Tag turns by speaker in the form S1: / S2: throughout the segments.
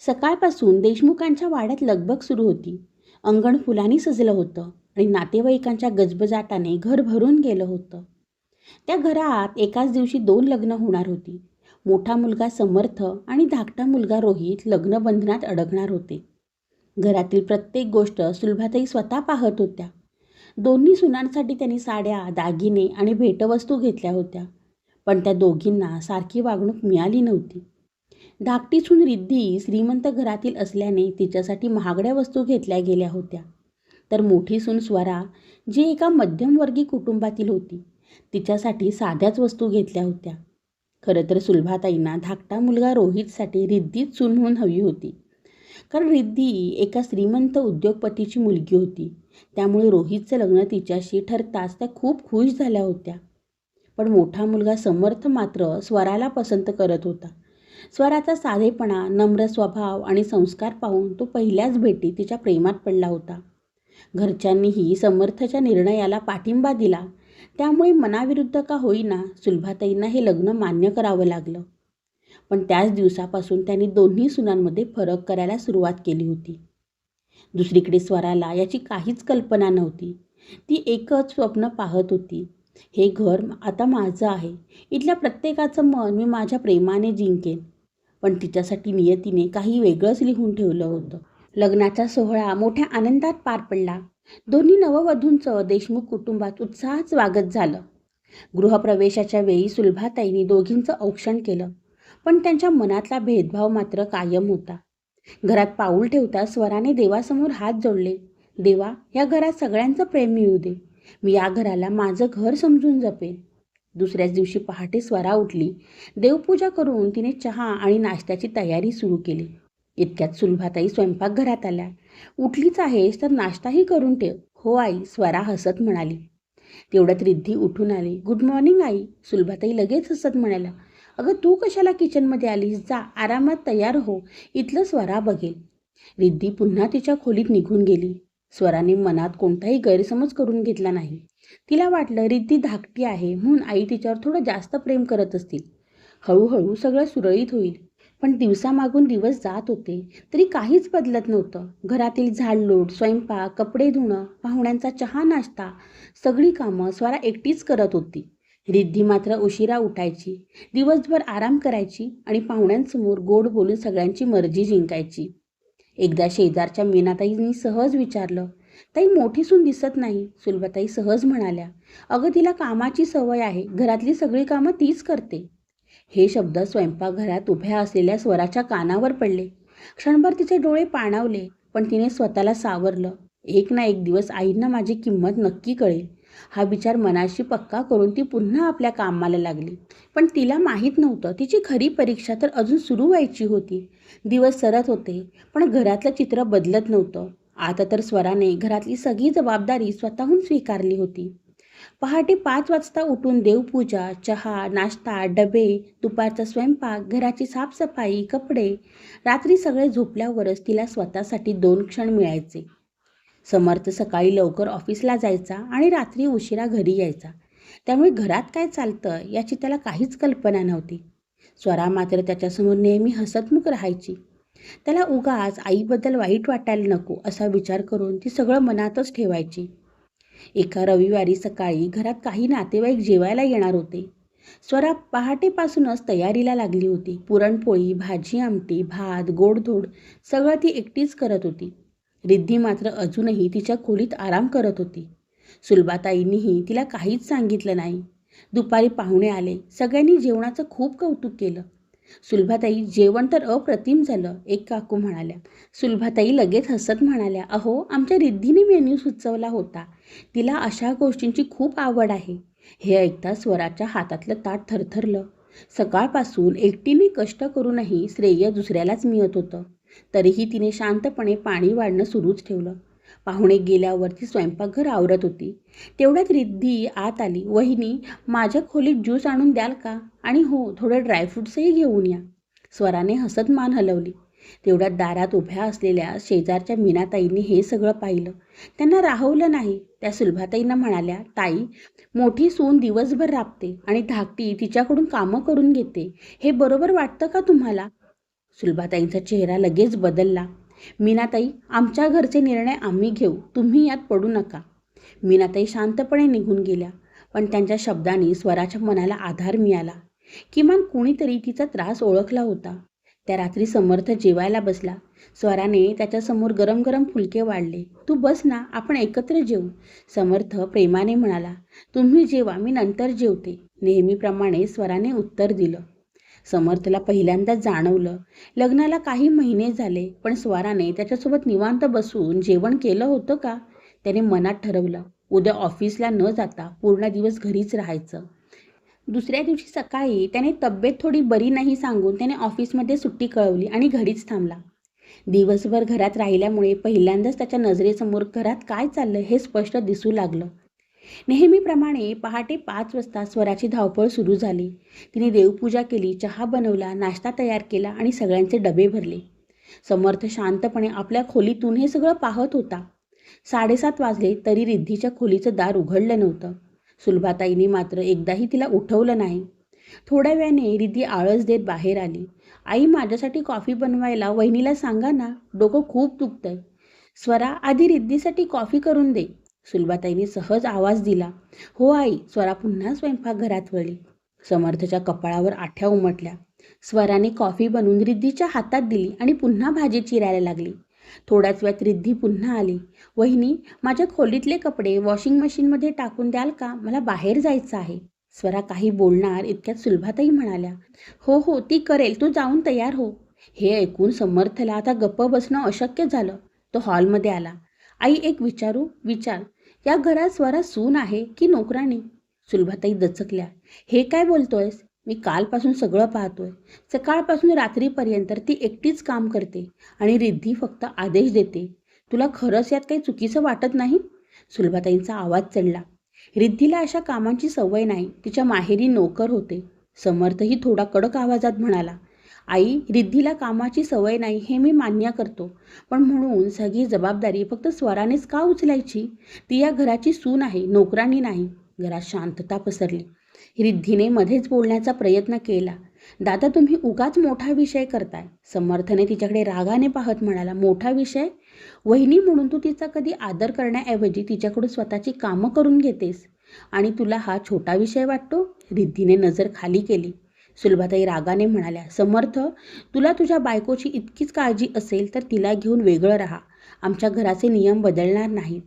S1: सकाळपासून देशमुखांच्या वाड्यात लगबग सुरू होती. अंगण फुलांनी सजलं होतं आणि नातेवाईकांच्या गजबजाटाने घर भरून गेलं होतं. त्या घरात एकाच दिवशी 2 लग्न होणार होती. मोठा मुलगा समर्थ आणि धाकटा मुलगा रोहित लग्नबंधनात अडकणार होते. घरातील प्रत्येक गोष्ट सुलभाताई स्वतः पाहत होत्या. दोन्ही सुनांसाठी त्यांनी साड्या, दागिने आणि भेटवस्तू घेतल्या होत्या. पण त्या दोघींना सारखी वागणूक मिळाली नव्हती. धाकटी सून रिद्धी श्रीमंत घरातील असल्याने तिच्यासाठी महागड्या वस्तू घेतल्या गेल्या होत्या. तर मोठी सून स्वरा, जी एका मध्यमवर्गीय कुटुंबातील होती, तिच्यासाठी साध्याच वस्तू घेतल्या होत्या. खरं तर सुलभाताईंना धाकटा मुलगा रोहितसाठी रिद्धीच सून म्हणून हवी होती. कारण रिद्धी एका श्रीमंत उद्योगपतीची मुलगी होती. त्यामुळे रोहितचं लग्न तिच्याशी ठरताच त्या खूप खुश झाल्या होत्या. पण मोठा मुलगा समर्थ मात्र स्वराला पसंत करत होता. स्वराचा साधेपणा, नम्र स्वभाव आणि संस्कार पाहून तो पहिल्याच भेटीत तिच्या प्रेमात पडला होता. घरच्यांनीही समर्थच्या निर्णयाला पाठिंबा दिला. त्यामुळे मनाविरुद्ध का होईना सुलभाताईंना हे लग्न मान्य करावं लागलं. पण त्याच दिवसापासून त्यांनी दोन्ही सुनांमध्ये फरक करायला सुरुवात केली होती. दुसरीकडे स्वराला याची काहीच कल्पना नव्हती. ती एकच स्वप्न पाहत होती. हे घर आता माझं आहे. इथल्या प्रत्येकाचं मन मी माझ्या प्रेमाने जिंकेन. पण तिच्यासाठी नियतीने काही वेगळंच लिहून ठेवलं होतं. लग्नाचा सोहळा मोठ्या आनंदात पार पडला. दोन्ही नववधूंचं देशमुख कुटुंबात उत्साहात स्वागत झालं. गृहप्रवेशाच्या वेळी सुलभाताईंनी दोघींचं औक्षण केलं. पण त्यांच्या मनातला भेदभाव मात्र कायम होता. घरात पाऊल ठेवता स्वराने देवासमोर हात जोडले. देवा, या घरात सगळ्यांचं प्रेम मिळू दे. मी या घराला माझं घर समजून जपेन. दुसऱ्याच दिवशी पहाटे स्वरा उठली. देवपूजा करून तिने चहा आणि नाश्त्याची तयारी सुरू केली. इतक्यात सुलभाताई स्वयंपाकघरात आल्या. उठलीच आहेस तर नाश्ताही करून ठेव. हो आई, स्वरा हसत म्हणाली. तेवढ्यात रिद्धी उठून आली. Good morning I. सुलभाताई लगेच हसत म्हणाल्या. अगं, तू कशाला किचनमध्ये आलीस? जा, आरामात तयार हो. इथलं स्वरा बघेल. रिद्धी पुन्हा तिच्या खोलीत निघून गेली. स्वराने मनात कोणताही गैरसमज करून घेतला नाही. तिला वाटलं रिद्धी धाकटी आहे म्हणून आई तिच्यावर थोडं जास्त प्रेम करत असतील. हळूहळू सगळं सुरळीत होईल. पण दिवसामागून दिवस जात होते तरी काहीच बदलत नव्हतं. घरातील झाडलोट, स्वयंपाक, कपडे धुणं, पाहुण्यांचा चहा नाश्ता, सगळी कामं स्वरा एकटीच करत होती. रिद्धी मात्र उशिरा उठायची, दिवसभर आराम करायची आणि पाहुण्यांसमोर गोड बोलून सगळ्यांची मर्जी जिंकायची. एकदा शेजारच्या मीनाताईंनी सहज विचारलं, ताई, मोठी सून दिसत नाही. सुलभाताई सहज म्हणाल्या, अगं, तिला कामाची सवय आहे. घरातली सगळी कामं तीच करते. हे शब्द स्वयंपाकघरात उभ्या असलेल्या स्वराच्या कानावर पडले. क्षणभर तिचे डोळे पाणावले. पण तिने स्वतःला सावरलं. एक ना एक दिवस आईंना माझी किंमत नक्की कळेल. हा विचार मनाशी पक्का करून ती पुन्हा आपल्या कामाला लागली. पण तिला माहीत नव्हतं तिची खरी परीक्षा तर अजून सुरू व्हायची होती. दिवस सरत होते पण घरातलं चित्र बदलत नव्हतं. आता तर स्वराने घरातली सगळी जबाबदारी स्वतःहून स्वीकारली होती. पहाटे 5 वाजता उठून देवपूजा, चहा, नाश्ता, डबे, दुपारचा स्वयंपाक, घराची साफसफाई, कपडे. रात्री सगळे झोपल्यावरच तिला स्वतःसाठी 2 क्षण मिळायचे. समर्थ सकाळी लवकर ऑफिसला जायचा आणि रात्री उशिरा घरी यायचा. त्यामुळे घरात काय चालतं याची त्याला काहीच कल्पना नव्हती. स्वरा मात्र त्याच्यासमोर नेहमी हसतमुख राहायची. त्याला उगाच आईबद्दल वाईट वाटायला नको असा विचार करून ती सगळं मनातच ठेवायची. एका रविवारी सकाळी घरात काही नातेवाईक जेवायला येणार होते. स्वरा पहाटेपासूनच तयारीला लागली होती. पुरणपोळी, भाजी, आमटी, भात, गोडधोड सगळं ती एकटीच करत होती. रिद्धी मात्र अजूनही तिच्या खोलीत आराम करत होती. सुलभाताईंनीही तिला काहीच सांगितलं नाही. दुपारी पाहुणे आले. सगळ्यांनी जेवणाचं खूप कौतुक केलं. सुलभाताई, जेवण तर अप्रतिम झालं, एक काकू म्हणाल्या. सुलभाताई लगेच हसत म्हणाल्या, अहो, आमच्या रिद्धीने मेन्यू सुचवला होता. तिला अशा गोष्टींची खूप आवड आहे. हे ऐकता स्वराच्या हातातलं ताट थरथरलं. सकाळपासून एकटीने कष्ट करूनही श्रेय दुसऱ्यालाच मिळत होतं. तरीही तिने शांतपणे पाणी वाढणं सुरूच ठेवलं. पाहुणे गेल्यावर ती स्वयंपाकघर आवरत होती. तेवढ्यात रिद्धी आत आली. वहिनी, माझ्या खोलीत ज्यूस आणून द्याल का? आणि हो, थोडे ड्रायफ्रूट्सही घेऊन या. स्वराने हसत मान हलवली. तेवढ्यात दारात उभ्या असलेल्या शेजारच्या मीनाताईंनी हे सगळं पाहिलं. त्यांना राहवलं नाही. त्या सुलभाताईंना म्हणाल्या, ताई, मोठी सून दिवसभर राबते आणि धाकटी तिच्याकडून कामं करून घेते. हे बरोबर वाटतं का तुम्हाला? सुलभाताईंचा चेहरा लगेच बदलला. मीनाताई, आमच्या घरचे निर्णय आम्ही घेऊ, तुम्ही यात पडू नका. मीनाताई शांतपणे निघून गेल्या, पण त्यांच्या शब्दांनी स्वराच्या मनाला आधार मिळाला. किमान कोणीतरी तिचा त्रास ओळखला होता. त्या रात्री समर्थ जेवायला बसला. स्वराने त्याच्यासमोर गरम गरम फुलके वाढले. तू बस ना, आपण एकत्र जेवू. समर्थ प्रेमाने म्हणाला. तुम्ही जेवा, मी नंतर जेवते. नेहमीप्रमाणे स्वराने उत्तर दिलं. समर्थला पहिल्यांदाच जाणवलं. लग्नाला काही महिने झाले, पण स्वराने त्याच्यासोबत निवांत बसून जेवण केलं होतं का? त्याने मनात ठरवलं, उद्या ऑफिसला न जाता पूर्ण दिवस घरीच राहायचं. दुसऱ्या दिवशी सकाळी त्याने तब्येत थोडी बरी नाही सांगून त्याने ऑफिसमध्ये सुट्टी कळवली आणि घरीच थांबला. दिवसभर घरात राहिल्यामुळे पहिल्यांदाच त्याच्या नजरेसमोर घरात काय चाललं हे स्पष्ट दिसू लागलं. नेहमीप्रमाणे पहाटे 5 वाजता स्वराची धावपळ सुरू झाली. तिने देवपूजा केली, चहा बनवला, नाश्ता तयार केला आणि सगळ्यांचे डबे भरले. समर्थ शांतपणे आपल्या खोलीतून हे सगळं पाहत होता. 7:30 वाजले तरी रिद्धीच्या खोलीचं दार उघडलं नव्हतं. सुलभाताईंनी मात्र एकदाही तिला उठवलं नाही. थोड्या वेळाने रिद्धी आळस देत बाहेर आली. आई, माझ्यासाठी कॉफी बनवायला वहिनीला सांगा ना, डोकं खूप दुखतंय. स्वरा, आधी रिद्धीसाठी कॉफी करून दे. सुलभाताईंनी सहज आवाज दिला. हो आई. स्वरा पुन्हा स्वयंपाकघरात वळली. समर्थच्या कपाळावर आठ्या उमटल्या. स्वराने कॉफी बनवून रिद्धीच्या हातात दिली आणि पुन्हा भाजी चिरायला लागली. थोड्याच वेळात रिद्धी पुन्हा आली. वहिनी, माझ्या खोलीतले कपडे वॉशिंग मशीनमध्ये टाकून द्याल का? मला बाहेर जायचं आहे. स्वरा काही बोलणार इतक्यात सुलभाताई म्हणाल्या. हो हो, ती करेल, तू जाऊन तयार हो. हे ऐकून समर्थला आता गप्प बसणं अशक्य झालं. तो हॉलमध्ये आला. आई, एक विचारू? विचार. या घरात स्वरा सून आहे की नोकराणी? सुलभाताई दचकल्या. हे काय बोलतोयस? मी कालपासून सगळं पाहतोय. सकाळपासून रात्रीपर्यंत ती एकटीच काम करते आणि रिद्धी फक्त आदेश देते. तुला खरंच यात काही चुकीचं वाटत नाही? सुलभाताईंचा आवाज चढला. रिद्धीला अशा कामांची सवय नाही. तिच्या माहेरी नोकर होते. समर्थही थोडा कडक आवाजात म्हणाला. आई, रिद्धीला कामाची सवय नाही हे मी मान्य करतो, पण म्हणून सगळी जबाबदारी फक्त स्वरानेच का उचलायची? ती या घराची सून आहे, नोकराणी नाही. घरात शांतता पसरली. रिद्धीने मध्येच बोलण्याचा प्रयत्न केला. दादा, तुम्ही उगाच मोठा विषय करताय. समर्थने तिच्याकडे रागाने पाहत म्हणाला. मोठा विषय? वहिनी म्हणून तू तिचा कधी आदर करण्याऐवजी तिच्याकडून स्वतःची कामं करून घेतेस आणि तुला हा छोटा विषय वाटतो? रिद्धीने नजर खाली केली. सुलभाताई रागाने म्हणाल्या. समर्थ, तुला तुझ्या बायकोची इतकीच काळजी असेल तर तिला घेऊन वेगळं राहा. आमच्या घराचे नियम बदलणार नाहीत.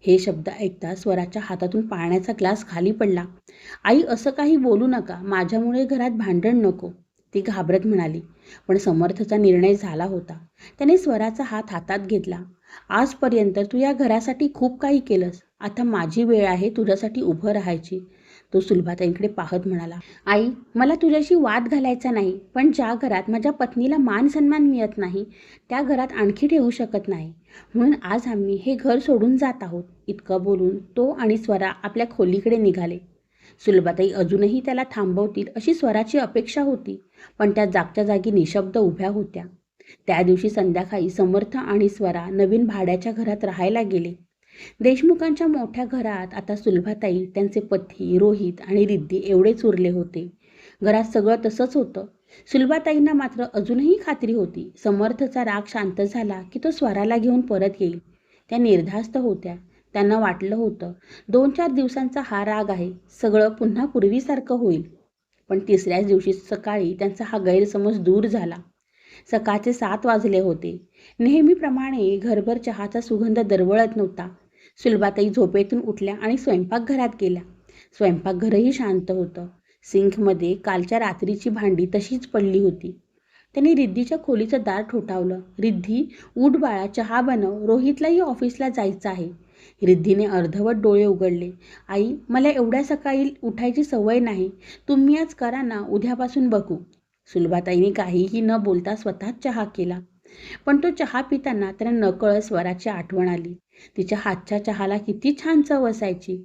S1: हे शब्द ऐकता स्वराच्या हातातून पाण्याचा ग्लास खाली पडला. आई, असं काही बोलू नका. माझ्यामुळे घरात भांडण नको, ती घाबरत म्हणाली. पण समर्थचा निर्णय झाला होता. त्याने स्वराचा हात हातात घेतला. आजपर्यंत तू या घरासाठी खूप काही केलंस. आता माझी वेळ आहे तुझ्यासाठी उभं राहायची. तो सुलभाताईंकडे पाहत म्हणाला. आई, मला तुझ्याशी वाद घालायचा नाही, पण ज्या घरात माझ्या पत्नीला मान सन्मान मिळत नाही त्या घरात आणखी ठेवू शकत नाही. म्हणून आज आम्ही हे घर सोडून जात आहोत. इतकं बोलून तो आणि स्वरा आपल्या खोलीकडे निघाले. सुलभाताई अजूनही त्याला थांबवतील अशी स्वराची अपेक्षा होती, पण त्या जागच्या जागी निशब्द उभ्या होत्या. त्या दिवशी संध्याकाळी समर्थ आणि स्वरा नवीन भाड्याच्या घरात राहायला गेले. देशमुखांच्या मोठ्या घरात आता सुलभाताई, त्यांचे पती रोहित आणि रिद्धी एवढेच उरले होते. घरात सगळं तसंच होतं. सुलभाताईंना मात्र अजूनही खात्री होती, समर्थचा राग शांत झाला की तो स्वराला घेऊन परत येईल. त्या निर्धास्त होत्या. त्यांना वाटलं होतं 2-4 दिवसांचा हा राग आहे, सगळं पुन्हा पूर्वीसारखं होईल. पण तिसऱ्याच दिवशी सकाळी त्यांचा हा गैरसमज दूर झाला. सकाळचे 7 वाजले होते. नेहमीप्रमाणे घरभर चहाचा सुगंध दरवळत नव्हता. सुलभाताई झोपेतून उठल्या आणि स्वयंपाकघरात गेल्या. स्वयंपाकघरही शांत होतं. सिंकमध्ये कालच्या रात्रीची भांडी तशीच पडली होती. त्याने रिद्धीच्या खोलीचं दार ठोठावलं. रिद्धी, उठ बाळा, चहा बनव, रोहितलाही ऑफिसला जायचं आहे. रिद्धीने अर्धवट डोळे उघडले. आई, मला एवढ्या सकाळी उठायची सवय नाही. तुम्ही आज करा ना, उद्यापासून बघू. सुलभाताईने काहीही न बोलता स्वतःच चहा केला. पण तो चहा पिताना त्यांना नकळत स्वराची आठवण आली. तिच्या हातच्या चहाला किती छान चव असायची.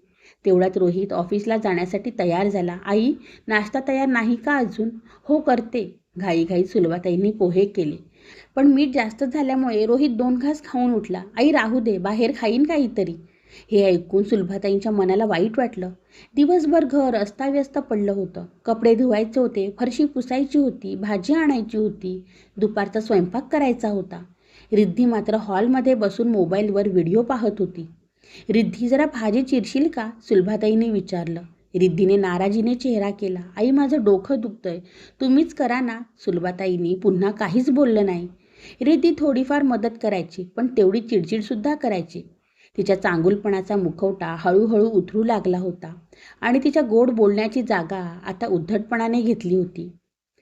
S1: तेवढ्यात रोहित ऑफिसला जाण्यासाठी तयार झाला. आई, नाश्ता तयार नाही का अजून? हो, करते. घाईघाईत सुलभाताईंनी पोहे केले, पण मीठ जास्त झाल्यामुळे रोहित 2 घास खाऊन उठला. आई, राहू दे, बाहेर खाईन काहीतरी. हे ऐकून सुलभाताईंच्या मनाला वाईट वाटलं. दिवसभर घर अस्ताव्यस्त पडलं होतं. कपडे धुवायचे होते, फरशी पुसायची होती, भाजी आणायची होती, दुपारचा स्वयंपाक करायचा होता. रिद्धी मात्र हॉलमध्ये बसून मोबाईलवर व्हिडिओ पाहत होती. रिद्धी, जरा भाजी चिरशील का? सुलभाताईंनी विचारलं. रिद्धीने नाराजीने चेहरा केला. आई, माझं डोकं दुखतंय, तुम्हीच करा ना. सुलभाताईंनी पुन्हा काहीच बोललं नाही. रिद्धी थोडीफार मदत करायची, पण तेवढी चिडचिडसुद्धा करायची. तिच्या चांगुलपणाचा मुखवटा हळूहळू उतरू लागला होता आणि तिच्या गोड बोलण्याची जागा आता उद्धटपणाने घेतली होती.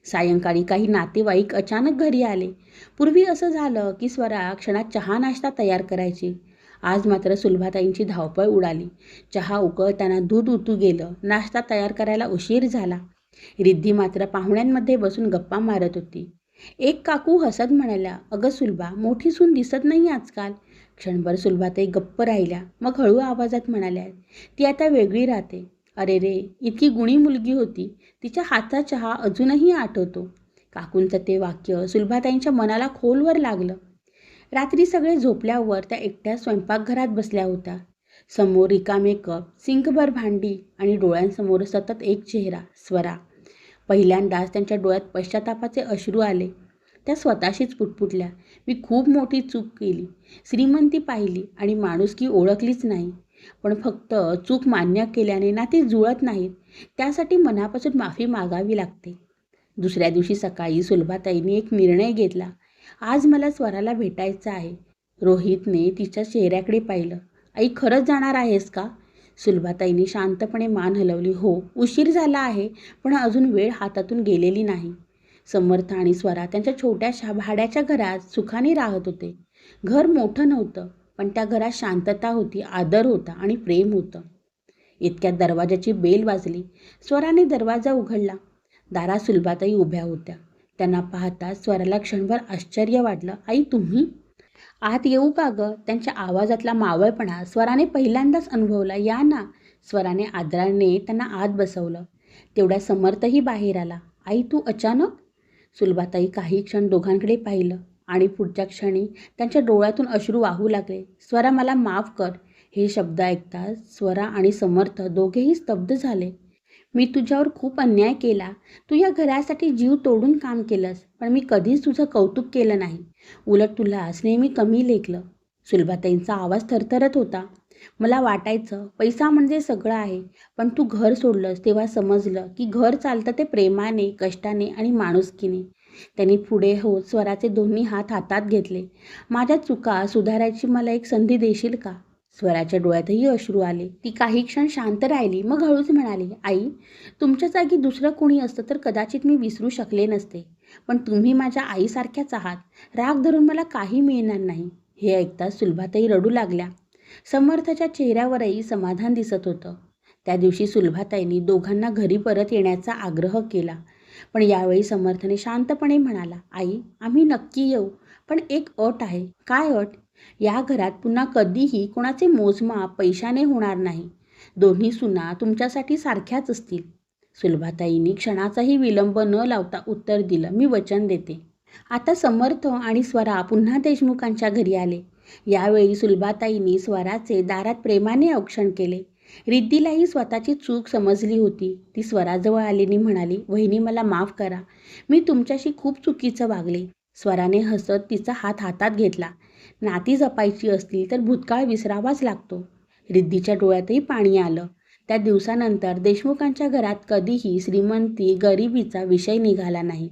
S1: सायंकाळी काही नातेवाईक अचानक घरी आले. पूर्वी असं झालं की स्वरा क्षणात चहा नाश्ता तयार करायची. आज मात्र सुलभाताईंची धावपळ उडाली. चहा उकळताना दूध उतू गेलं, नाश्ता तयार करायला उशीर झाला. रिद्धी मात्र पाहुण्यांमध्ये बसून गप्पा मारत होती. एक काकू हसत म्हणाल्या, अगं सुलभा, मोठी सून दिसत नाही आजकाल. क्षणभर सुलभाताई गप्प राहिल्या, मग हळू आवाजात म्हणाल्या, ती आता वेगळी राहते. अरे रे, इतकी गुणी मुलगी होती, तिच्या हातचा चहा अजूनही आठवतो. काकूंचं ते वाक्य सुलभाताईंच्या मनाला खोलवर लागलं. रात्री सगळे झोपल्यावर त्या एकट्या स्वयंपाकघरात बसल्या होत्या. समोर रिकामे कप, सिंकभर भांडी आणि डोळ्यांसमोर सतत एक चेहरा, स्वरा. पहिल्यांदाच त्यांच्या डोळ्यात पश्चातापाचे अश्रू आले. त्या स्वतःशीच पुटपुटल्या, मी खूप मोठी चूक केली. श्रीमंती पाहिली आणि माणुसकी ओळखलीच नाही. पण फक्त चूक मान्य केल्याने नाती जुळत नाहीत. त्यासाठी मनापासून माफी मागावी लागते. दुसऱ्या दिवशी सकाळी सुलभाताईंनी एक निर्णय घेतला. आज मला स्वराला भेटायचं आहे. रोहितने तिच्या चेहऱ्याकडे पाहिलं. आई, खरंच जाणार आहेस का? सुलभाताईंनी शांतपणे मान हलवली. हो, उशीर झाला आहे, पण अजून वेळ हातातून गेलेली नाही. समर्थ आणि स्वरा त्यांच्या छोट्याशा भाड्याच्या घरात सुखाने राहत होते. घर मोठं नव्हतं, पण त्या घरात शांतता होती, आदर होता आणि प्रेम होतं. इतक्यात दरवाजाची बेल वाजली. स्वराने दरवाजा उघडला. दारात सुलभाताई उभ्या होत्या. त्यांना पाहताच स्वराला क्षणभर आश्चर्य वाटलं. आई, तुम्ही आत येऊ का गं? त्यांच्या आवाजातला मावळपणा स्वराने पहिल्यांदाच अनुभवला. या ना. स्वराने आदराने त्यांना आत बसवलं. तेवढ्या समर्थही बाहेर आला. आई, तू अचानक? सुलभाताई काही क्षण दोघांकडे पाहिलं आणि पुढच्या क्षणी त्यांच्या डोळ्यातून अश्रू वाहू लागले. स्वरा, मला माफ कर. हे शब्द ऐकताच स्वरा आणि समर्थ दोघेही स्तब्ध झाले. मी तुझ्यावर खूप अन्याय केला. तू या घरासाठी जीव तोडून काम केलंस, पण मी कधीच तुझं कौतुक केलं नाही. उलट तुलाच नेहमी कमी लेखलं. सुलभाताईंचा आवाज थरथरत होता. मला वाटायचं पैसा म्हणजे सगळं आहे, पण तू घर सोडलंस तेव्हा समजलं की घर चालतं ते प्रेमाने, कष्टाने आणि माणुसकीने. त्यांनी पुढे होत स्वराचे दोन्ही हात हातात घेतले. माझ्या चुका सुधारायची मला एक संधी देशील का? स्वराच्या डोळ्यातही अश्रू आले. ती काही क्षण शांत राहिली, मग हळूच म्हणाली, आई, तुमच्या जागी दुसरं कोणी असतं तर कदाचित मी विसरू शकले नसते, पण तुम्ही माझ्या आईसारख्याच आहात. राग धरून मला काही मिळणार नाही. हे ऐकताच सुलभाताई रडू लागल्या. समर्थच्या चेहऱ्यावरही समाधान दिसत होतं. त्या दिवशी सुलभाताईंनी दोघांना घरी परत येण्याचा आग्रह केला, पण यावेळी समर्थने शांतपणे म्हणाला, आई, आम्ही नक्की येऊ, पण एक अट आहे. काय अट? या घरात पुन्हा कधीही कोणाचे मोजमाप पैशाने होणार नाही. दोन्ही सुना तुमच्यासाठी सारख्याच असतील. सुलभाताईंनी क्षणाचाही विलंब न लावता उत्तर दिलं, मी वचन देते. आता समर्थ आणि स्वरा पुन्हा देशमुखांच्या घरी आले. यावेळी सुलभाताईंनी स्वराचे दारात प्रेमाने औक्षण केले. रिद्धीलाही स्वतःची चूक समजली होती. ती स्वराजवळ आलीने म्हणाली, वहिनी, मला माफ करा. मी तुमच्याशी खूप चुकीचं वागले. स्वराने हसत तिचा हात हातात घेतला. नाती जपायची असतील तर भूतकाळ विसरावाच लागतो. रिद्धीच्या डोळ्यातही पाणी आलं. त्या दिवसानंतर देशमुखांच्या घरात कधीही श्रीमंती गरिबीचा विषय निघाला नाही.